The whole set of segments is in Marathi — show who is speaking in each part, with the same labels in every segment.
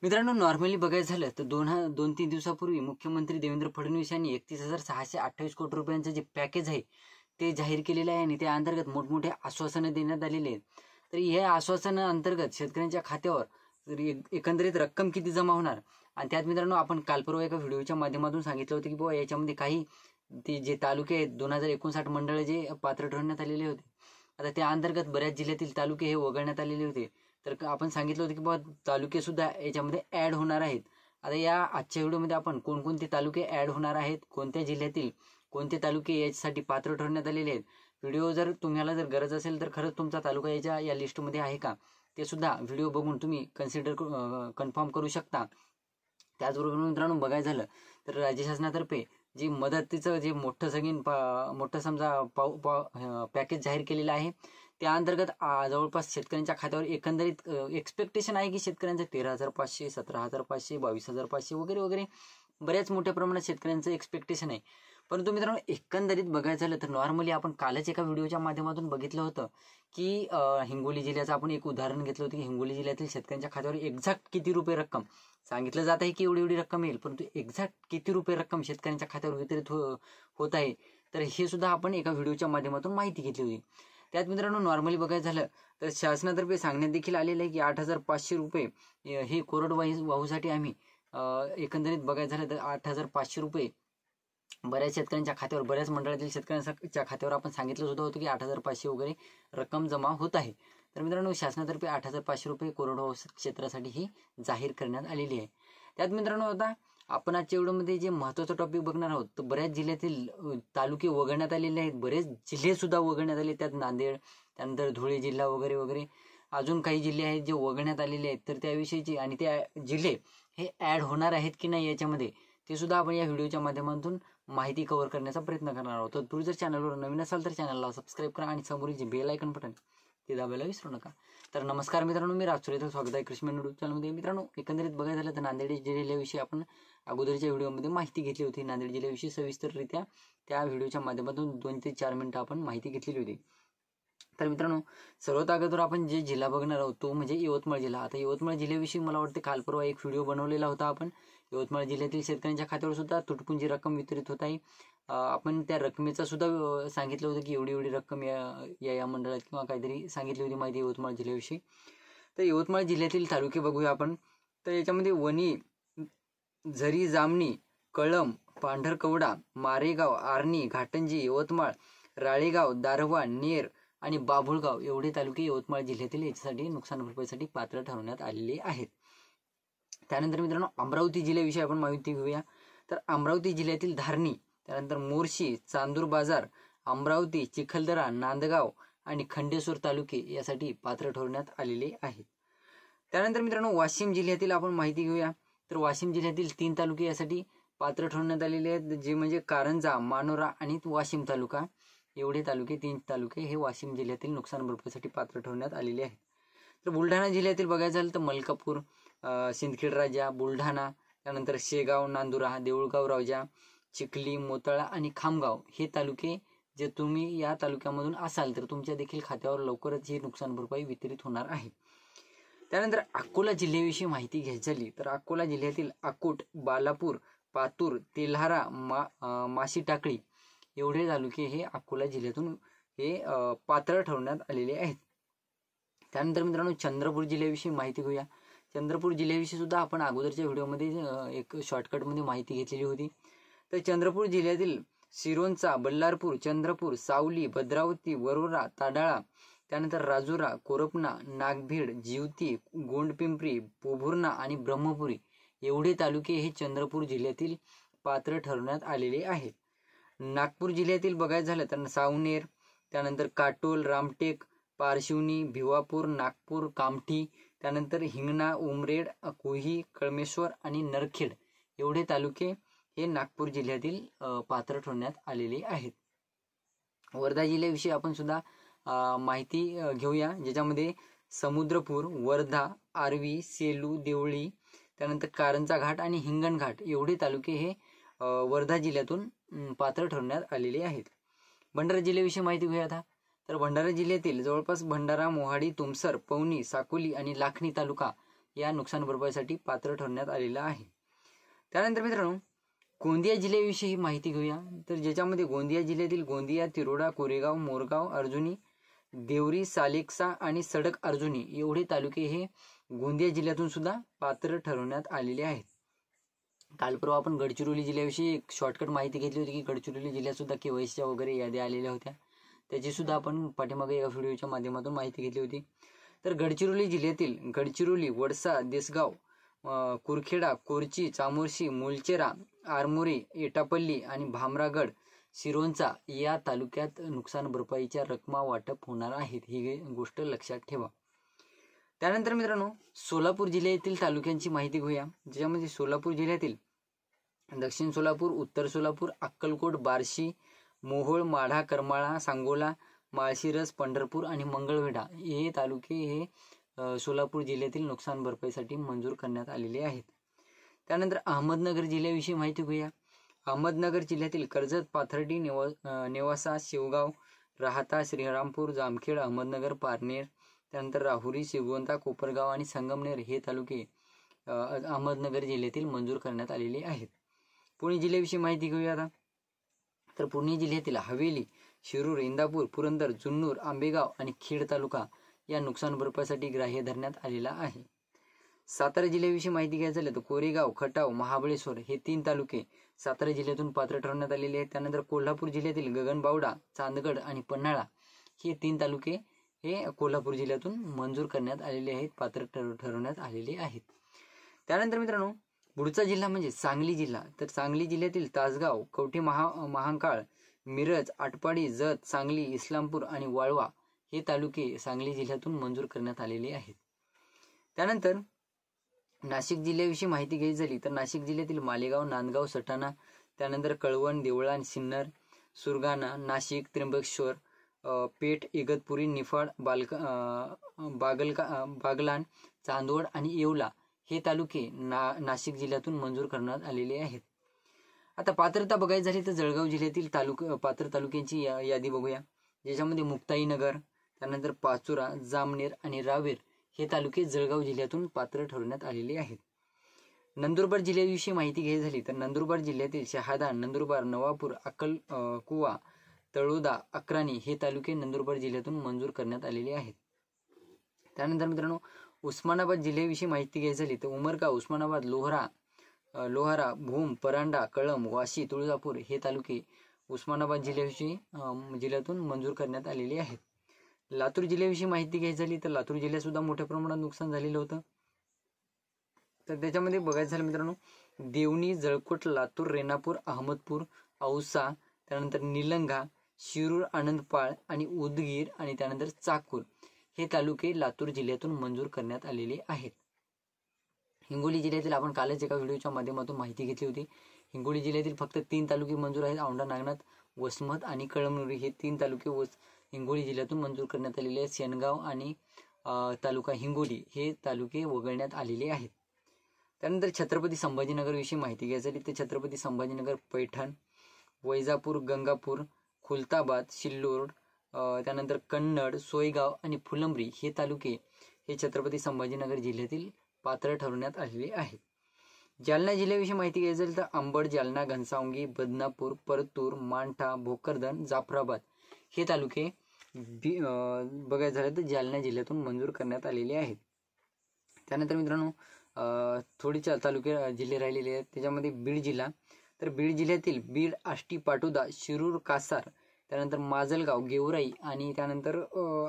Speaker 1: मित्रांनो, नॉर्मली बघायचं झालं तर दोन तीन दिवसापूर्वी मुख्यमंत्री देवेंद्र फडणवीस यांनी 31,628 कोटी रुपयांचं जे पॅकेज आहे ते जाहीर केलेलं आहे आणि त्या अंतर्गत मोठमोठे आश्वासनं देण्यात आलेले आहेत. तर या आश्वासना अंतर्गत शेतकऱ्यांच्या खात्यावर एकंदरीत रक्कम किती जमा होणार आणि त्यात मित्रांनो आपण काल परवा एका व्हिडिओच्या माध्यमातून सांगितलं होतं की बाबा याच्यामध्ये काही ते जे तालुके आहेत 2059 मंडळ जे पात्र ठरवण्यात आलेले होते. आता त्या अंतर्गत बऱ्याच जिल्ह्यातील तालुके हे वगळण्यात आलेले होते. तर आपण सांगितलं होतं की बाबा तालुके सुद्धा याच्यामध्ये ऍड होणार आहेत. आता या आजच्या व्हिडिओमध्ये आपण कोणकोणते तालुके ऍड होणार आहेत, कोणत्या जिल्ह्यातील कोणते तालुके याच्यासाठी पात्र ठरवण्यात आलेले आहेत. व्हिडिओ जर तुम्हाला गरज असेल तर खरंच तुमचा तालुका या लिस्टमध्ये आहे का ते सुद्धा व्हिडिओ बघून तुम्ही कन्फर्म करू शकता. त्याचबरोबर मित्रांनो बघायचं झालं तर राज्य शासनातर्फे जी मदतीचं जे मोठं समजा पॅकेज जाहीर केलेलं आहे त्या अंतर्गत जवळपास शेतकऱ्यांच्या खात्यावर एकंदरीत एक्सपेक्टेशन आहे की शेतकऱ्यांचं 13,500, 17,500, 22,500 वगैरे वगैरे बऱ्याच मोठ्या प्रमाणात शेतकऱ्यांचं एक्सपेक्टेशन आहे. परंतु मित्रांनो एकंदरीत बघायचं झालं तर नॉर्मली आपण कालच एका व्हिडिओच्या माध्यमातून बघितलं होतं की हिंगोली जिल्ह्याचं आपण एक उदाहरण घेतलं होतं की हिंगोली जिल्ह्यातील शेतकऱ्यांच्या खात्यावर एक्झॅक्ट किती रुपये रक्कम सांगितलं जात आहे की एवढी रक्कम येईल, परंतु एक्झॅक्ट किती रुपये रक्कम शेतकऱ्यांच्या खात्यावर वितरित होत आहे तर हे सुद्धा आपण एका व्हिडिओच्या माध्यमातून माहिती घेतली होती. त्यात मित्रांनो नॉर्मली बघायचं झालं तर शासनातर्फे सांगण्यात देखील आलेलं आहे की 8,500 रुपये हे कोरडवाहूसाठी आम्ही एकंदरीत बघायचं झालं तर 8,500 रुपये बऱ्याच शेतकऱ्यांच्या खात्यावर, बऱ्याच मंडळातील शेतकऱ्यांच्या खात्यावर आपण सांगितलं सुद्धा होतं की 8,500 वगैरे रक्कम जमा होत आहे. तर मित्रांनो शासनातर्फे 8,500 रुपये कोरडवाहू क्षेत्रासाठी ही जाहीर करण्यात आलेली आहे. त्यात मित्रांनो आता आपण आजच्या व्हिडिओमध्ये जे महत्त्वाचं टॉपिक बघणार आहोत तर बऱ्याच जिल्ह्यातील तालुके वगळण्यात आलेले आहेत, बरेच जिल्हे सुद्धा वगळण्यात आले. त्यात नांदेड, त्यानंतर धुळे जिल्हा वगैरे वगैरे अजून काही जिल्हे आहेत जे वगळण्यात आलेले आहेत. तर त्याविषयीची आणि त्या जिल्हे हे ऍड होणार आहेत की नाही याच्यामध्ये ते सुद्धा आपण या व्हिडिओच्या माध्यमातून माहिती कव्हर करण्याचा प्रयत्न करणार आहोत. तर तुम्ही जर चॅनलवर नवीन असाल तर चॅनलला सबस्क्राईब करा आणि समोरील जे बेल आयकॉन बटन ते दाबायला विसरू नका. तर नमस्कार मित्रांनो, मी राजसूर इथं स्वागत आहे कृषी युट्यूब चॅनलमध्ये. मित्रांनो एकंदरीत बघायचं झालं तर नांदेड जिल्ह्याविषयी आपण अगोदरच्या व्हिडिओमध्ये माहिती घेतली होती. नांदेड जिल्ह्याविषयी सविस्तररित्या त्या व्हिडिओच्या माध्यमातून 2 ते 4 मिनिटं आपण माहिती घेतलेली होती. तर मित्रांनो सर्वात अगोदर आपण जे जिल्हा बघणार आहोत तो म्हणजे यवतमाळ जिल्हा. आता यवतमाळ जिल्ह्याविषयी मला वाटते काल परवा एक व्हिडिओ बनवलेला होता आपण. यवतमाळ जिल्ह्यातील शेतकऱ्यांच्या खात्यावर सुद्धा तुटपुंजी रक्कम वितरित होत आहे. आपण त्या रकमेचा सुद्धा सांगितलं होतं की एवढी रक्कम या मंडळात किंवा काहीतरी सांगितली होती माहिती यवतमाळ जिल्ह्याविषयी. तर यवतमाळ जिल्ह्यातील तालुके बघूया आपण. तर याच्यामध्ये वणी, झरी, जामणी, कळंब, पांढरकवडा, मारेगाव, आर्णी, घाटंजी, यवतमाळ, राळेगाव, दारव्हा, नेर आणि बाभुळगाव एवढे तालुके यवतमाळ जिल्ह्यातील याच्यासाठी नुकसान भरपाईसाठी पात्र ठरवण्यात आलेले आहेत. त्यानंतर मित्रांनो अमरावती जिल्ह्याविषयी आपण माहिती घेऊया. तर अमरावती जिल्ह्यातील धारणी, त्यानंतर मोर्शी, चांदूर बाजार, अमरावती, चिखलदरा, नांदगाव आणि खंडेश्वर तालुके यासाठी पात्र ठरवण्यात आलेले आहेत. त्यानंतर मित्रांनो वाशिम जिल्ह्यातील आपण माहिती घेऊया. तर वाशिम जिल्ह्यातील 3 तालुके यासाठी पात्र ठरवण्यात आलेले आहेत, जे म्हणजे कारंजा, मानोरा आणि वाशिम तालुका. एवढे तालुके 3 तालुके हे वाशिम जिल्ह्यातील नुकसान भरपाईसाठी पात्र ठरवण्यात आलेले आहेत. तर बुलढाणा जिल्ह्यातील बघायचं झालं तर मलकापूर, सिंदखेड राजा, बुलढाणा, त्यानंतर शेगाव, नांदुरा, देऊळगाव राजा, चिखली, मोताळा आणि खामगाव हे तालुके जे तुम्ही या तालुक्यामधून असाल तर तुमच्या देखील खात्यावर लवकरच ही नुकसान भरपाई वितरित होणार आहे. त्यानंतर अकोला जिल्ह्याविषयी माहिती घ्यायची झाली तर अकोला जिल्ह्यातील अकोट, बालापूर, पातूर, तेल्हारा, माशी टाकळी एवढे तालुके हे अकोला जिल्ह्यातून हे पात्र ठरवण्यात आलेले आहेत. त्यानंतर मित्रांनो चंद्रपूर जिल्ह्याविषयी माहिती घेऊया. चंद्रपूर जिल्ह्याविषयी सुद्धा आपण अगोदरच्या व्हिडिओमध्ये एक शॉर्टकटमध्ये माहिती घेतलेली होती. तर चंद्रपूर जिल्ह्यातील सिरोंचा, बल्लारपूर, चंद्रपूर, सावली, भद्रावती, वरोरा, ताडाळा, त्यानंतर राजुरा, कोरपना, नागभीड, जिवती, गोंडपिंपरी, पोभुर्णा आणि ब्रह्मपुरी एवढे तालुके हे चंद्रपूर जिल्ह्यातील पात्र ठरवण्यात आलेले आहेत. नागपूर जिल्ह्यातील बघायचं झालं तर सावनेर, त्यानंतर काटोल, रामटेक, पारशिवनी, भिवापूर, नागपूर, कामठी, त्यानंतर हिंगणा, उमरेड, कोही, कळमेश्वर आणि नरखेड एवढे तालुके हे नागपूर जिल्ह्यातील पात्र ठरवण्यात आलेले आहेत. वर्धा जिल्ह्याविषयी आपण सुद्धा माहिती घेऊया, ज्याच्यामध्ये समुद्रपूर, वर्धा, आर्वी, सेलू, देवळी, त्यानंतर कारंजा घाट आणि हिंगणघाट एवढे तालुके हे वर्धा जिल्ह्यातून पात्र ठरवण्यात आलेले आहेत. भंडारा जिल्ह्याविषयी माहिती घेऊया आता. तर भंडारा जिल्ह्यातील जवळपास भंडारा, मोहाडी, तुमसर, पवनी, साकोली आणि लाखनी तालुका या नुकसान भरपाईसाठी पात्र ठरवण्यात आलेला आहे. त्यानंतर मित्रांनो गोंदिया जिल्ह्याविषयी माहिती घेऊया. तर ज्याच्यामध्ये गोंदिया जिल्ह्यातील गोंदिया, तिरोडा, कोरेगाव, मोरगाव, अर्जुनी, देवरी, सालेकसा आणि सडक अर्जुनी एवढे तालुके हे गोंदिया जिल्ह्यातून सुद्धा पात्र ठरवण्यात आलेले आहेत. काल परवा आपण गडचिरोली जिल्ह्याविषयी एक शॉर्टकट माहिती घेतली होती की गडचिरोली जिल्ह्यात सुद्धा केवायसीच्या वगैरे याद्या आलेल्या होत्या. त्याची सुद्धा आपण पाठीमागे या व्हिडिओच्या माध्यमातून माहिती घेतली होती. तर गडचिरोली जिल्ह्यातील गडचिरोली, वडसा, देसगाव, कुरखेडा, कोरची, चामोर्शी, मुलचेरा, आरमोरी, एटापल्ली आणि भामरागड, सिरोंचा या तालुक्यात नुकसान भरपाईच्या रकमा वाटप होणार आहेत. ही गोष्ट लक्षात ठेवा. त्यानंतर मित्रांनो सोलापूर जिल्ह्यातील तालुक्यांची माहिती घेऊया. ज्याच्यामध्ये सोलापूर जिल्ह्यातील दक्षिण सोलापूर, उत्तर सोलापूर, अक्कलकोट, बार्शी, मोहोळ, माढा, करमाळा, सांगोला, माळशिरस, पंढरपूर आणि मंगळवेढा हे तालुके हे सोलापूर जिल्ह्यातील नुकसान भरपाईसाठी मंजूर करण्यात आलेले आहेत. त्यानंतर अहमदनगर जिल्ह्याविषयी माहिती घेऊया. अहमदनगर जिल्ह्यातील कर्जत, पाथर्डी, नेवासा, शेवगाव, राहाता, श्रीरामपूर, जामखेड, अहमदनगर, पारनेर, त्यानंतर राहुरी, श्रीगोंदा, कोपरगाव आणि संगमनेर हे तालुके अहमदनगर जिल्ह्यातील मंजूर करण्यात आलेले आहेत. पुणे जिल्ह्याविषयी माहिती घेऊया आता. तर पुणे जिल्ह्यातील हवेली, शिरूर, इंदापूर, पुरंदर, जुन्नर, आंबेगाव आणि खेड तालुका या नुकसान भरपाईसाठी ग्राह्य धरण्यात आलेला आहे. सातारा जिल्ह्याविषयी माहिती घ्यायची झाली तर कोरेगाव, खटाव, महाबळेश्वर हे 3 तालुके सातारा जिल्ह्यातून पात्र ठरवण्यात आलेले आहेत. त्यानंतर कोल्हापूर जिल्ह्यातील गगनबावडा, चांदगड आणि पन्हाळा हे 3 तालुके हे कोल्हापूर जिल्ह्यातून मंजूर करण्यात आलेले आहेत, पात्र ठरवण्यात आलेले आहेत. त्यानंतर मित्रांनो पुढचा जिल्हा म्हणजे सांगली जिल्हा. तर सांगली जिल्ह्यातील तासगाव, कवठे महांकाळ, मिरज, आटपाडी, जत, सांगली, इस्लामपूर आणि वाळवा हे तालुके सांगली जिल्ह्यातून मंजूर करण्यात आलेले आहेत. त्यानंतर नाशिक जिल्ह्याविषयी माहिती घ्यायची झाली तर नाशिक जिल्ह्यातील मालेगाव, नांदगाव, सटाणा, त्यानंतर कळवण, देवळा, सिन्नर, सुरगाणा, नाशिक, त्र्यंबकेश्वर, पेठ, इगतपुरी, निफाड, बागलाण, चांदवड आणि येवला हे तालुके नाशिक जिल्ह्यातून मंजूर करण्यात आलेले आहेत. आता पात्रता बघायची झाली तर जळगाव जिल्ह्यातील पात्र तालुक्यांची यादी बघूया. ज्याच्यामध्ये मुक्ताईनगर, त्यानंतर पाचोरा, जामनेर आणि रावेर हे तालुके जळगाव जिल्ह्यातून पात्र ठरवण्यात आलेले आहेत. नंदुरबार जिल्ह्याविषयी माहिती घ्यायची झाली तर नंदुरबार जिल्ह्यातील शहादा, नंदुरबार, नवापूर, कुवा, तळोदा, अक्राणी हे तालुके नंदुरबार जिल्ह्यातून मंजूर करण्यात आलेले आहेत. त्यानंतर मित्रांनो उस्मानाबाद जिल्ह्याविषयी माहिती घ्यायची झाली तर उमरगाव, उस्मानाबाद, लोहारा, भूम, परांडा, कळंब, वाशी, तुळजापूर हे तालुके उस्मानाबाद जिल्ह्यातून मंजूर करण्यात आलेले आहेत. लातूर जिल्ह्याविषयी माहिती घ्यायची झाली तर लातूर जिल्ह्यात सुद्धा मोठ्या प्रमाणात नुकसान झालेलं होतं. तर त्याच्यामध्ये बघायचं झालं मित्रांनो देवणी, जळकोट, लातूर, रेणापूर, अहमदपूर, औसा, त्यानंतर निलंगा, शिरूर, आनंदपाळ आणि उदगीर आणि त्यानंतर चाकूर हे तालुके लातूर जिल्ह्यातून मंजूर करण्यात आलेले आहेत. हिंगोली जिल्ह्यातील आपण कालच एका व्हिडिओच्या माध्यमातून माहिती घेतली होती. हिंगोली जिल्ह्यातील फक्त 3 तालुके मंजूर आहेत. औंढा, नागनाथ, वसमत आणि कळमनुरी हे 3 तालुके हिंगोली जिल्ह्यातून मंजूर करण्यात आलेले आहेत. शेनगाव आणि तालुका हिंगोली हे तालुके वगळण्यात आलेले आहेत. त्यानंतर छत्रपती संभाजीनगर विषयी माहिती घ्यायची झाली तर छत्रपती संभाजीनगर, पैठण, वैजापूर, गंगापूर, खुलताबाद, सिल्लोड, त्यानंतर कन्नड, सोयगाव आणि फुलंब्री हे तालुके हे छत्रपती संभाजीनगर जिल्ह्यातील पात्र ठरवण्यात आलेले आहेत. जालना जिल्ह्याविषयी माहिती घ्यायची झाली तर अंबड, जालना, घनसावंगी, बदनापूर, परतूर, मांठा, भोकरदन, जाफराबाद हे तालुके बघायचं झालं तर जालना जिल्ह्यातून मंजूर करण्यात आलेले आहेत. त्यानंतर मित्रांनो थोडीच्या तालुके जिल्हे राहिलेले आहेत. त्याच्यामध्ये बीड जिल्हा. तर बीड जिल्ह्यातील बीड, आष्टी, पाटोदा, शिरूर, कासार, त्यानंतर माजलगाव, गेवराई आणि त्यानंतर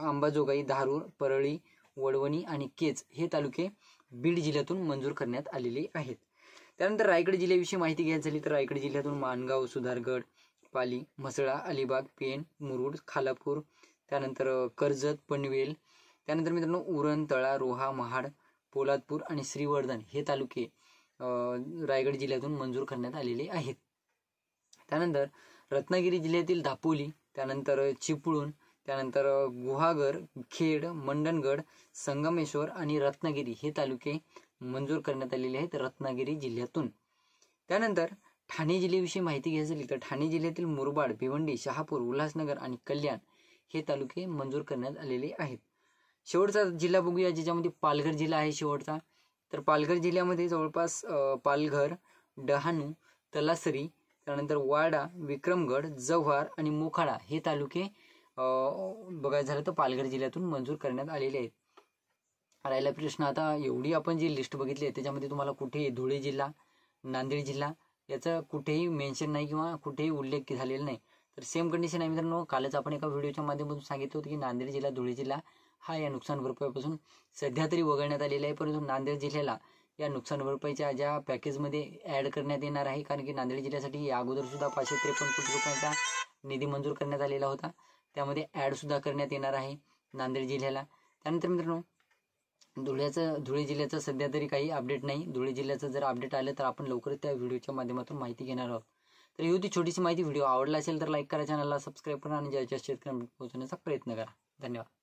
Speaker 1: अंबाजोगाई, धारूर, परळी, वडवणी आणि केज हे तालुके बीड जिल्ह्यातून मंजूर करण्यात आलेले आहेत. त्यानंतर रायगड जिल्ह्याविषयी माहिती घ्यायची झाली तर रायगड जिल्ह्यातून माणगाव, सुधारगड, पाली, म्हसळा, अलिबाग, पेण, मुरुड, खालापूर, त्यानंतर कर्जत, पनवेल, त्यानंतर मित्रांनो उरण, तळा, रोहा, महाड, पोलादपूर आणि श्रीवर्धन हे तालुके रायगड जिल्ह्यातून मंजूर करण्यात आलेले आहेत. त्यानंतर रत्नागिरी जिल्ह्यातील दापोली, त्यानंतर चिपळूण, त्यानंतर गुहागर, खेड, मंडणगड, संगमेश्वर आणि रत्नागिरी हे तालुके मंजूर करण्यात आलेले आहेत रत्नागिरी जिल्ह्यातून. त्यानंतर ठाणे जिल्ह्याविषयी माहिती घ्यायची झाली तर ठाणे जिल्ह्यातील मुरबाड, भिवंडी, शहापूर, उल्हासनगर आणि कल्याण हे तालुके मंजूर करण्यात आलेले आहेत. शेवटचा जिल्हा बघूया ज्याच्यामध्ये पालघर जिल्हा आहे शेवटचा. तर पालघर जिल्ह्यामध्ये जवळपास पालघर, डहाणू, तलासरी, त्यानंतर वाडा, विक्रमगड, जव्हार आणि मोखाडा हे तालुके बघायचं झालं तर पालघर जिल्ह्यातून मंजूर करण्यात आलेले आहेत. राहिला प्रश्न आता एवढी आपण जी लिस्ट बघितली आहे त्याच्यामध्ये तुम्हाला कुठेही धुळे जिल्हा, नांदेड जिल्हा याचा कुठेही मेन्शन नाही किंवा कुठेही उल्लेख झालेला नाही. तर सेम कंडिशन आहे मित्रांनो. कालच आपण एका व्हिडिओच्या माध्यमातून सांगितलं होतं की नांदेड जिल्हा, धुळे जिल्हा हा या नुकसान भरपाईपासून सध्या तरी वगळण्यात आलेला आहे, परंतु नांदेड जिल्ह्याला या नुकसान भरपाईच्या ज्या पॅकेजमध्ये ॲड करण्यात येणार आहे, कारण की नांदेड जिल्ह्यासाठी या अगोदर सुद्धा 553 कोटी रुपयांचा निधी मंजूर करण्यात आलेला होता, त्यामध्ये ॲड सुद्धा करण्यात येणार आहे नांदेड जिल्ह्याला. त्यानंतर मित्रांनो धुळे जिल्ह्याचं सध्या तरी काही अपडेट नाही. धुळे जिल्ह्याचं जर अपडेट आलं तर आपण लवकरच त्या व्हिडिओच्या माध्यमातून माहिती घेणार आहोत. तर ही होती छोटीशी माहिती. व्हिडिओ आवडला असेल तर लाईक करा, चॅनलला सबस्क्राईब करा आणि जास्तीत जास्त शेतकऱ्यांपर्यंत पोहोचवण्याचा प्रयत्न करा. धन्यवाद.